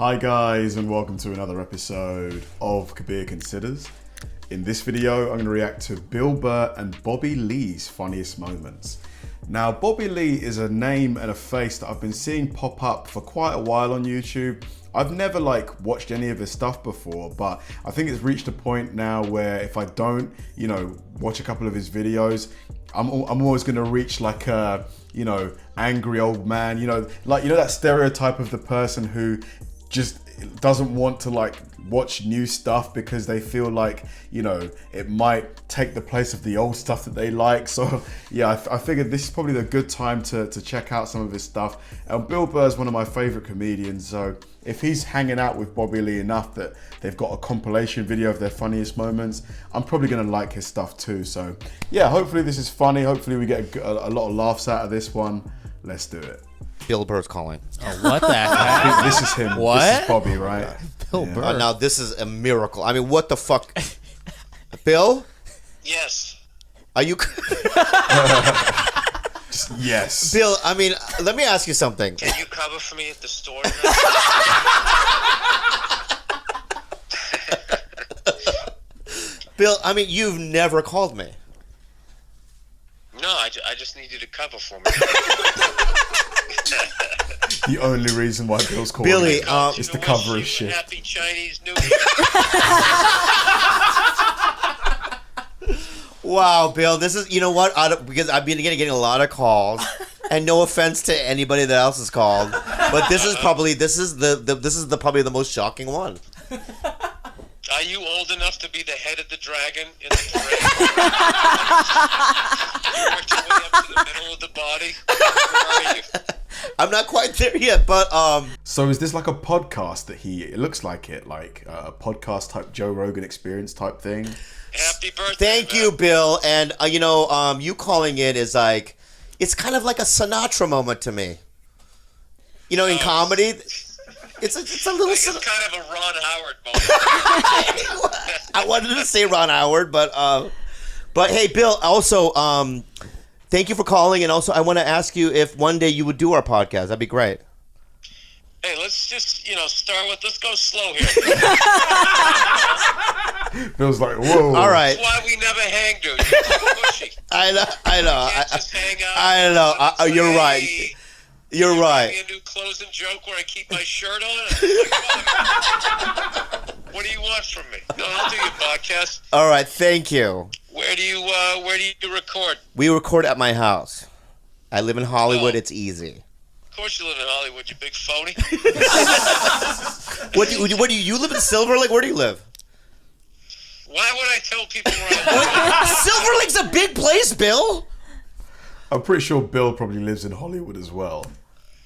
Hi guys, and welcome to another episode of Kabir Considers. In this video, I'm going to react to Bill Burr and Bobby Lee's funniest moments. Now, Bobby Lee is a name and a face that I've been seeing pop up for quite a while on YouTube. I've never watched any of his stuff before, but I think it's reached a point now where if I don't, watch a couple of his videos, I'm always going to reach angry old man, that stereotype of the person who just doesn't want to watch new stuff because they feel it might take the place of the old stuff that they like. So yeah, I figured this is probably the good time to check out some of his stuff. And Bill Burr is one of my favorite comedians, so if he's hanging out with Bobby Lee enough that they've got a compilation video of their funniest moments, I'm probably gonna like his stuff too. So yeah, hopefully this is funny. Hopefully we get a lot of laughs out of this one. Let's do it. Bill Burr's calling. Oh, what the heck? This is him. What? This is Bobby, right? Bill Burr. Now this is a miracle. I mean, what the fuck? Bill? Yes. Are you... Yes. Bill, I mean, let me ask you something. Can you cover for me at the store? Bill, I mean, you've never called me. No, I just need you to cover for me. The only reason why Bill's calling Billy, is to cover his shit. Happy Chinese New Year. Wow, Bill, this is, you know what? Because I've been getting a lot of calls, and no offense to anybody that else has called, but this is probably probably the most shocking one. Are you old enough to be the head of the dragon in the parade? You worked your way up to the middle of the body? Where are you? I'm not quite there yet, but So is this like a podcast that it looks like a podcast type Joe Rogan Experience type thing? Happy birthday. Thank you, Bill. And you calling in is it's kind of like a Sinatra moment to me. In comedy, it's a little. It's kind of a Ron Howard moment. I wanted to say Ron Howard, but hey, Bill. Also, thank you for calling, and also I want to ask you if one day you would do our podcast. That'd be great. Hey, let's just let's go slow here. Bill's like, whoa. All right. That's why we never hang, dude. You're too pushy. I know. You can't just hang out. I know. You're right. Hey, You're right. a new closing joke where I keep my shirt on. What do you want from me? No, I'll do your podcast. All right. Thank you. Where do you record? We record at my house. I live in Hollywood. Oh. It's easy. Of course you live in Hollywood, you big phony. What do you live in Silver Lake? Where do you live? Why would I tell people where I live? Silver Lake's a big place, Bill. I'm pretty sure Bill probably lives in Hollywood as well.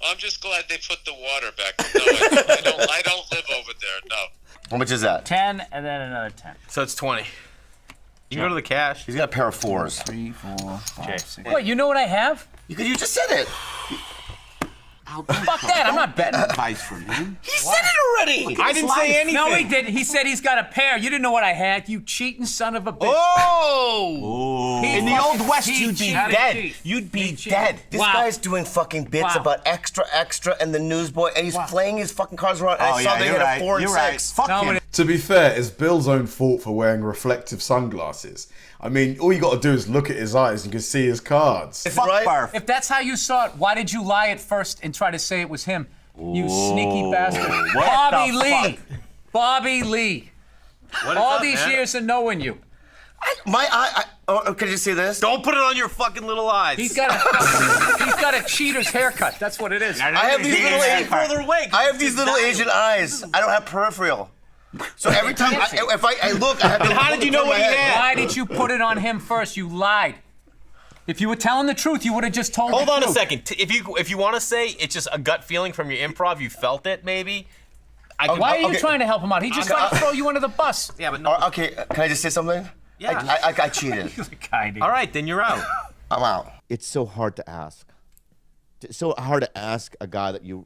I'm just glad they put the water back. No, I don't live over there, no. How much is that? 10 and then another 10. So it's 20. You can go to the cash. He's got a pair of fours. 3, 4, 5, 6. Wait, Wait, you know what I have? Because you just said it. Fuck that, I'm not betting. Advice from him. He said it already. I didn't say anything. No, he didn't. He said he's got a pair. You didn't know what I had. You cheating son of a bitch. Oh! He In the fucking Old West, cheat, you'd be cheat, dead. cheat. You'd be He cheated. dead. This Wow. guy's doing fucking bits Wow. about extra and the newsboy, and he's playing his fucking cars around. Oh, I saw yeah, they you're hit right. a 4 and You're 6. right. Fuck No, him. but To be fair, it's Bill's own fault for wearing reflective sunglasses. I mean, all you got to do is look at his eyes and you can see his cards. Fuck Right? barf. if that's how you saw it, why did you lie at first and try to say it was him? You sneaky bastard. what Bobby the Lee. fuck? Bobby Lee. What is All up, these man? years of knowing you. Can you see this? Don't put it on your fucking little eyes. He's got a cheater's haircut. That's what it is. I have these little further away. I have these little Asian eyes. I don't have peripheral. So every time if I look, I have to. how did you know what he had? Why did you put it on him first? You lied. If you were telling the truth, you would have just told Hold the on a truth. second. If you want to say it's just a gut feeling from your improv, you felt it maybe. Why are you Okay. trying to help him out? He just tried to throw you under the bus. Yeah, but no. Okay, can I just say something? Yeah. I cheated. All right, then you're out. I'm out. It's so hard to ask. It's so hard to ask a guy that you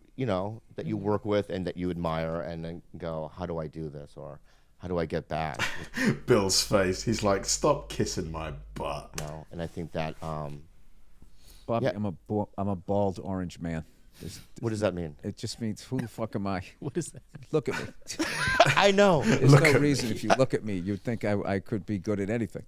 work with and that you admire, and then go, how do I do this, or how do I get back? Bill's face. He's like, stop kissing my butt. And I think that Bobby, Yeah. I'm a bald orange man. What does that mean? It just means, who the fuck am I? What is that? Look at me. I know. There's Look no at reason me. if you look at me, you'd think I could be good at anything.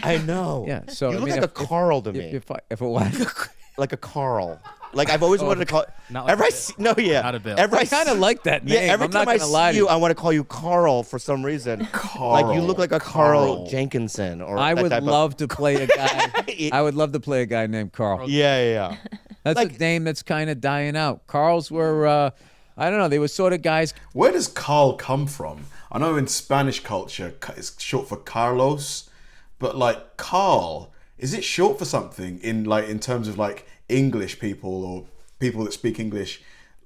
I know. Yeah. So You I look mean, like a Carl to me. if it was, Like a Carl. Like I've always wanted to call. Not like Every I a see, no, yeah. Not a Bill. Every I kind of like that name. Yeah, every I'm time not I gonna lie see to you, you. I want to call you Carl for some reason. Like you look like a Carl Jenkinson or I that would type love to play a guy. I would love to play a guy named Carl. Yeah. That's like- a name that's kind of dying out. Carls were, I don't know, they were sort of guys. Where does Carl come from? I know in Spanish culture it's short for Carlos, but like Carl, is it short for something in terms of like English people or people that speak English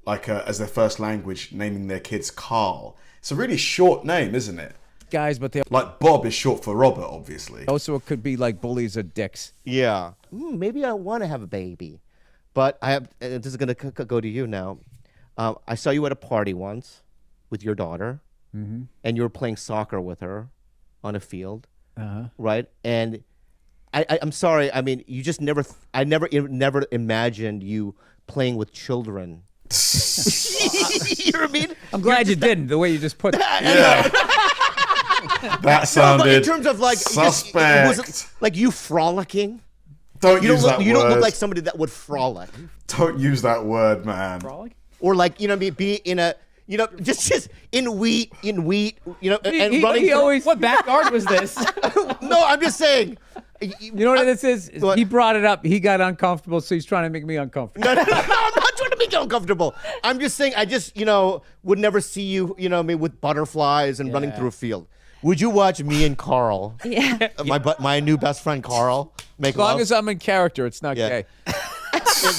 like as their first language, naming their kids Carl? It's a really short name, isn't it? Guys, but they Like Bob is short for Robert, obviously. also could be like bullies or dicks. Yeah. Maybe I want to have a baby, but I have. This is gonna go to you now. I saw you at a party once with your daughter, and you were playing soccer with her on a field, right? And I'm sorry. I mean, you just never. I never imagined you playing with children. You know what I mean? I'm glad you didn't, the way you just put that. That No, but sounded in terms of like suspect. was it like you frolicking? Don't You use don't that look. You word. don't look like somebody that would frolic. Don't use that word, man. Or like, you know, be in a, you know, just in wheat, you know, and He running. always, What backyard was this? No, I'm just saying. you know what this is? What? He brought it up. He got uncomfortable, so he's trying to make me uncomfortable. No, I'm not trying to make you uncomfortable. I'm just saying, I just, you know, would never see you, you know, what I mean, with butterflies and running through a field. Would you watch me and Carl, Yeah. my new best friend Carl, make As long love? as I'm in character, it's not Yeah. gay.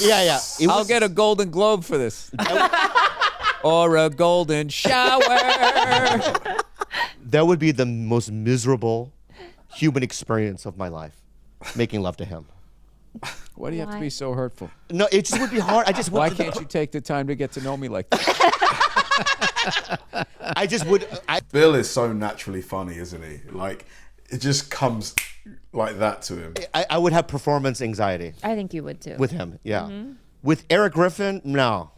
Yeah. It I'll was- get a Golden Globe for this. Or a golden shower. That would be the most miserable human experience of my life, making love to him. Why do you have to Why? be so hurtful? No, it just would be hard. I just Why would. can't you take the time to get to know me like that? I just would. Bill is so naturally funny, isn't he? Like, it just comes like that to him. I would have performance anxiety I think you would too. with him. Yeah. With Eric Griffin, no.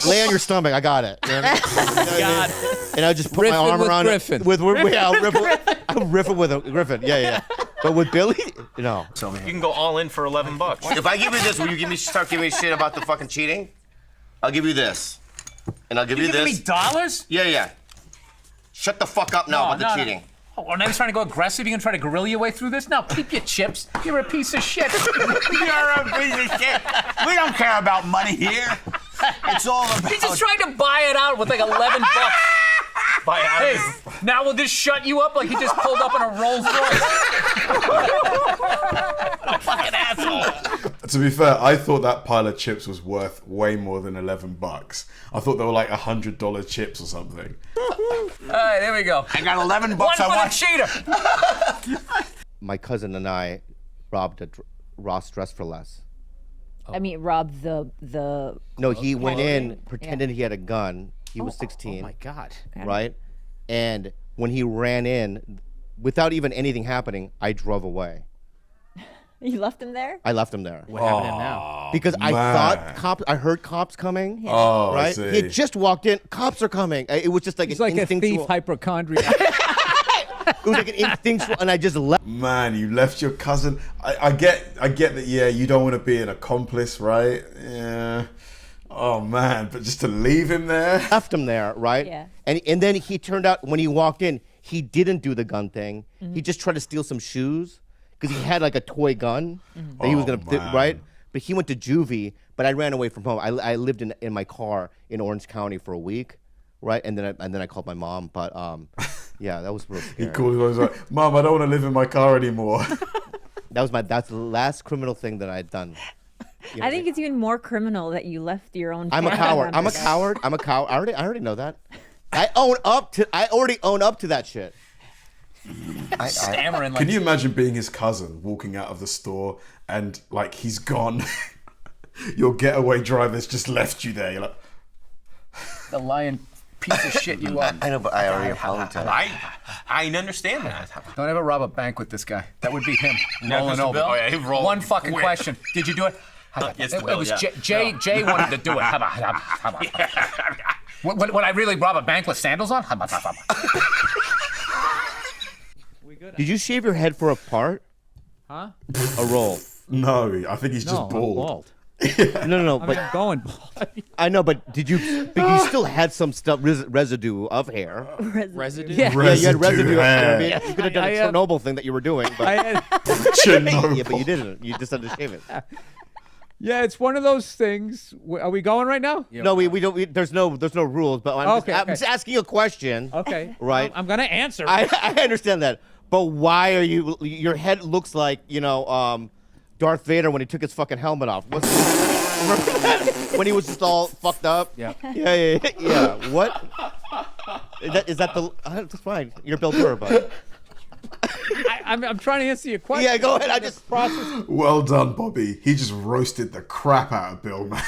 Lay on your stomach. I got it. You know what I mean? God. And I just put my Riffing arm with around Griffin. it. I'll riff it with a Griffin. Yeah. But with Billy, no. You can go all in for $11. If I give you this, will you start giving me shit about the fucking cheating? I'll give you this, and I'll give you Giving me this. dollars? Yeah. Shut the fuck up now about the No. cheating. Oh, well, now he's trying to go aggressive. You gonna try to guerrilla your way through this? Now keep your chips. You're a piece of shit. You're a piece of shit. We don't care about money here. It's all about. He's just trying to buy it out with like $11. Buy out. Hey, now will this shut you up like he just pulled up in a Rolls Royce? fucking asshole. To be fair, I thought that pile of chips was worth way more than $11. I thought they were like $100 chips or something. All right, there we go. I got $11. One I for the want. cheater. My cousin and I robbed a Ross Dress for Less. I mean, rob the. No, he went in clothing? pretending he had a gun. He was 16. Oh my God. Right? And when he ran in, without even anything happening, I drove away. You left him there? I left him there. What happened to him now? Because I man. thought I heard cops coming. Oh, I Right? see. He had just walked in. Cops are coming. It was just like He's an like a instinctual. thief hypochondriac. It was like an instinctual, and I just left. Man, you left your cousin. I get that. Yeah, you don't want to be an accomplice, right? Yeah. Oh man, but just to leave him there. Left him there, right? Yeah. And then he turned out when he walked in, he didn't do the gun thing. He just tried to steal some shoes because he had like a toy gun that he was gonna, man. right? But he went to juvie. But I ran away from home. I lived in my car in Orange County for a week, right? And then I called my mom. But yeah, that was real He scary. called. He was like, "Mom, I don't want to live in my car anymore." That's the last criminal thing that I'd done. You know, I think it's even more criminal that you left your own. I'm a family coward. I'm a members. coward. I'm a coward. I already know that. I already own up to that shit. Stammering like. Can you imagine being his cousin, walking out of the store and like he's gone? Your getaway driver's just left you there. You're like, the lying piece of shit you are. I know, but I already apologized. I understand that. Don't ever rob a bank with this guy. That would be him rolling Mr. over. Bill? Oh, yeah, he'd roll One fucking quick. question. Did you do it? Yes, It Will, was yeah. Jay wanted to do it. How about? Would I really rob a bank with sandals on? Did you shave your head for a part? Huh? A roll? No, I think he's No, just I'm bald. bald. No, I but mean, I'm going bald. I know, but did you? But you still had some stuff residue of hair. Residue? Yeah. Yeah, you had residue. You hair. could have done I a have- Chernobyl thing that you were doing, but I had, Chernobyl. yeah, but you didn't. You just had to shave it. yeah, it's one of those things. Are we going right now? No, we don't. There's no rules. But I'm Okay, I'm okay. just asking you a question. Okay. Right. I'm gonna answer. I understand that, but why are you? Your head looks like Darth Vader when he took his fucking helmet off. Remember that? When he was just all fucked up. Yeah. Yeah. What? Is that the? That's fine. You're Bill Burr, but I'm trying to answer your question. yeah, go ahead. I just process. Well done, Bobby. He just roasted the crap out of Bill, man.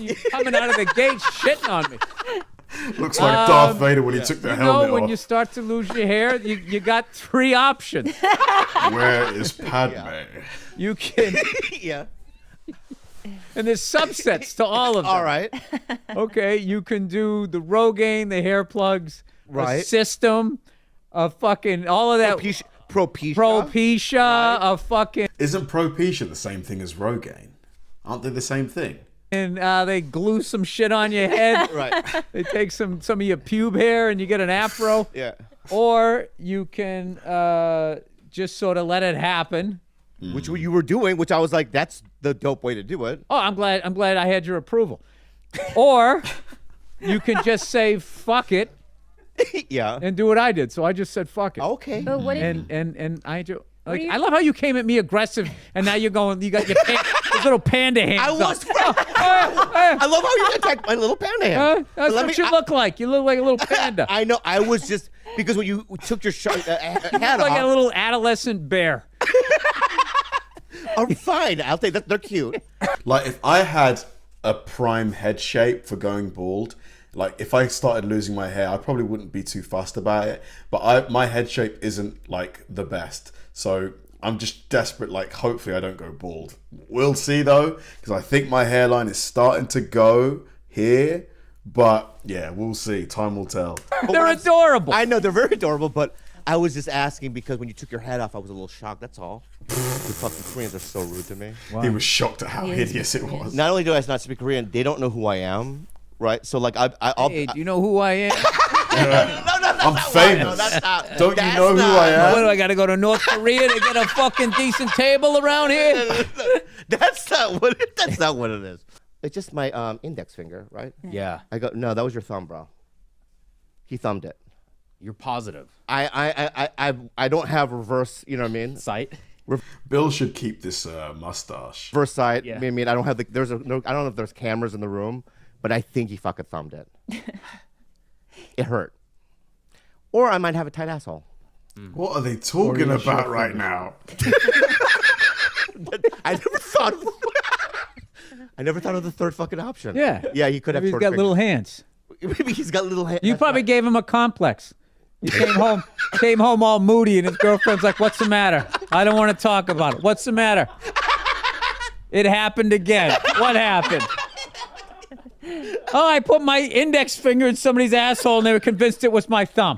You coming out of the gate shitting on me. Looks like Darth Vader when he took the You helmet know, when off. you start to lose your hair, you got 3 options. Where is Padme? You can, Yeah. and there's subsets to all of them. All right. Okay, you can do the Rogaine, the hair plugs, a Right. system, a fucking all of that. Propecia. Propecia, a fucking, Isn't Propecia the same thing as Rogaine? Aren't they the same thing? and they glue some shit on your head. Right. They take some of your pube hair and you get an afro. Yeah. Or you can just sort of let it happen. Which you were doing, which I was like, that's the dope way to do it. Oh, I'm glad I had your approval. Or you can just say fuck it Yeah. and do what I did. So I just said fuck it. Okay. But what if And I do. Like, do you- I love how you came at me aggressive, and now you're going. You got your those little panda hands. I was. up. Oh, I love how you attacked my little panda hand. that's Let what me- you look like. You look like a little panda. I know. I was just because when you took your hat like a off. little adolescent bear. Oh, fine. I'll take that. They're cute. Like, if I had a prime head shape for going bald, like if I started losing my hair, I probably wouldn't be too fussed about it. But my head shape isn't like the best, so I'm just desperate. Like, hopefully I don't go bald. We'll see though, because I think my hairline is starting to go here. But yeah, we'll see. Time will tell. They're adorable. I know they're very adorable, but I was just asking because when you took your hat off, I was a little shocked. That's all. The fucking Koreans are so rude to me. He was shocked at how He is hideous it Korean. was. Not only do I not speak Korean, they don't know who I am, right? So like I'll. Hey, do you know who I am? I'm famous. Don't you know who I What do am? I got to go to North Korea to get a fucking decent table around here? That's not what. That's not what it is. It's just my index finger, right? Yeah, I go. No, that was your thumb, bro. He thumbed it. you're positive. I don't have reverse. You know what I mean? Sight. Bill should keep this mustache. Reverse side. Yeah. I mean, I don't have the. There's a. No, I don't know if there's cameras in the room, but I think he fucking thumbed it. It hurt. Or I might have a tight asshole. What are they talking about right now? I never thought. I never thought of the third fucking option. Yeah. Yeah, he could have. Maybe he's short got fingers. little hands. Maybe he's got little hands. You probably gave him a complex. You came home all moody, and his girlfriend's like, "What's the matter? I don't want to talk about it. What's the matter? It happened again. What happened? Oh, I put my index finger in somebody's asshole, and they were convinced it was my thumb.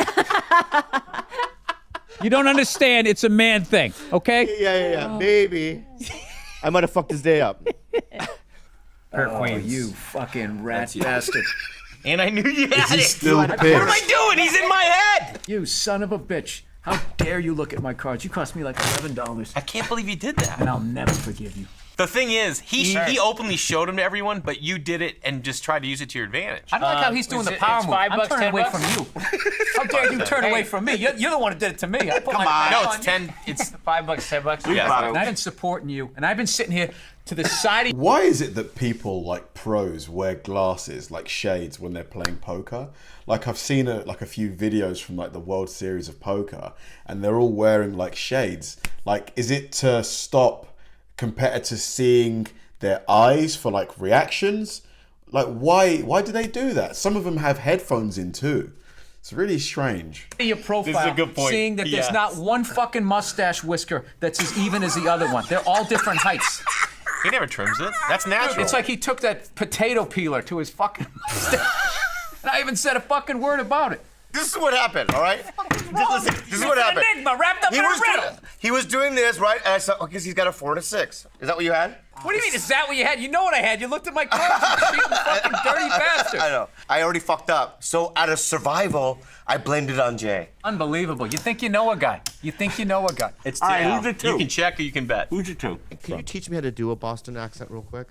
You don't understand. It's a man thing, okay? Yeah. Maybe. I might have fucked his day up. You fucking rat bastard. And I knew you Is had he it. still What am I pissed? doing? He's in my head. You son of a bitch. How dare you look at my cards? You cost me like $11, I can't believe you did that. and I'll never forgive you. The thing is, he openly showed them to everyone, but you did it and just tried to use it to your advantage. I don't like how he's doing the power move. I'm turning away from you. How dare you turn away from me? You're the one who did it to me. I put my back No, on it's you. 10. It's $5, $10. yeah. And I've been supporting you, and I've been sitting here to the side of Why is it that people like pros wear glasses like shades when they're playing poker? Like I've seen a few videos from like the World Series of Poker, and they're all wearing like shades. Like, is it to stop competitors seeing their eyes for like reactions? Like, why do they do that? Some of them have headphones in too. It's really strange. your profile, This is a good point. seeing that there's Yeah. not one fucking mustache whisker that's as even as the other one. They're all different heights. He never trims it. That's natural. It's like he took that potato peeler to his fucking mustache. And I even said a fucking word about it. This is what happened, all right? This is what happened. Enigma wrapped up in a riddle. He was doing this, right? And I said, oh, because he's got a 4 and a 6. Is that what you had? What do you mean, is that what you had? You know what I had. You looked at my clothes, you cheating fucking dirty bastard. I know. I already fucked up. So out of survival, I blamed it on Jay. Unbelievable. You think you know a guy. You think you know a guy. It's All right, two. who's the two? You can check or you can bet. Who's your 2? Can you teach me how to do a Boston accent real quick?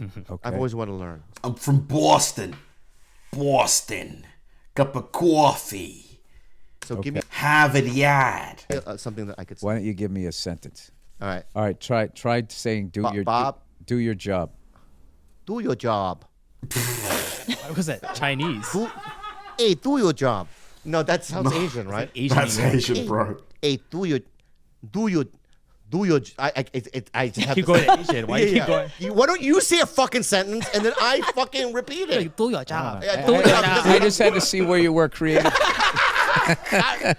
Okay. I've always wanted to learn. I'm from Boston. Boston. Cup of coffee. So give me Harvard Yard. something that I could say. Why don't you give me a sentence? All right. All right, try saying Bob. do your job. Do your job. What was that? Chinese. Hey, do your job. No, that sounds Asian, right? Asian. That's Asian, bro. Hey, do your. I just have Keep to going say- Asian. Why do you keep going? Why don't you say a fucking sentence and then I fucking repeat it? Do your job. Yeah, do your job. I just had to see where you were creative. That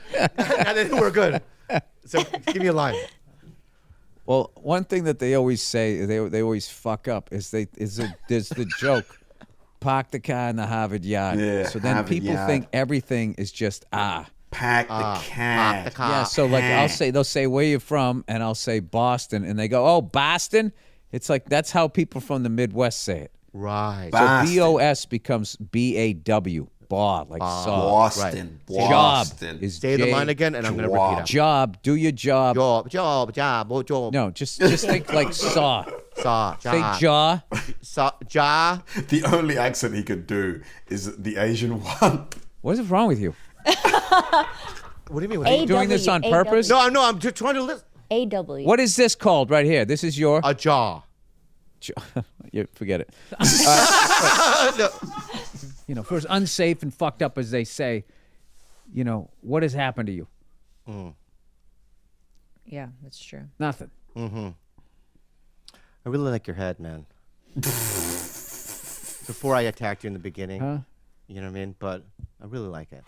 didn't work good. So give me a line. Well, one thing that they always say, they always fuck up, is there's the joke, park the car in the Harvard Yard. Yeah, so then Harvard people Yard. think everything is just Pack the can. the car. Yeah, so like they'll say where you from, and I'll say Boston, and they go, oh, Boston? It's like that's how people from the Midwest say it. Right. So Boston. BOS becomes BAW, baw, like saw. Boston. Right. Job Boston. is Say the J- line again, and I'm going to repeat it. Job, do your job. Job. No, just think like saw. Saw. Say jaw. Saw. Ja. The only accent he could do is the Asian one. What is wrong with you? What do you mean? Are you doing this on purpose? No, I'm just trying to listen. AW. What is this called right here? This is your... A jaw. You forget it. You know, for as unsafe and fucked up as they say, you know, what has happened to you? Yeah, that's true. Nothing. I really like your head, man. Before I attacked you in the beginning, Huh? you know what I mean? But I really like it.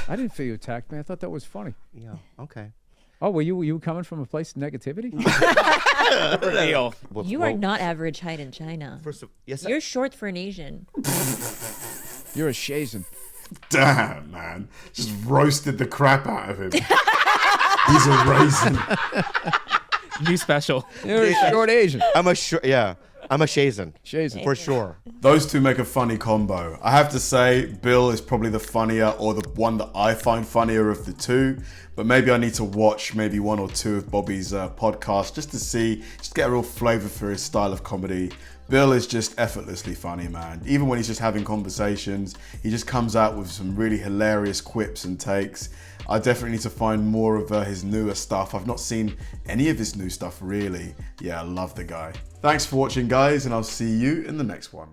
I didn't feel you attacked me. I thought that was funny. Yeah. Okay. Oh, were you coming from a place of negativity? Real. You are not average height in China. First of, yes. You're short for an Asian. You're a Shazin. Damn, man. Just roasted the crap out of him. He's a raisin. New special. You're a short Asian. I'm a Shazin. Shazin. For sure. Those two make a funny combo. I have to say, Bill is probably the funnier, or the one that I find funnier of the two. But maybe I need to watch maybe one or two of Bobby's podcasts just to get a real flavor for his style of comedy. Bill is just effortlessly funny, man. Even when he's just having conversations, he just comes out with some really hilarious quips and takes. I definitely need to find more of his newer stuff. I've not seen any of his new stuff, really. Yeah, I love the guy. Thanks for watching, guys, and I'll see you in the next one.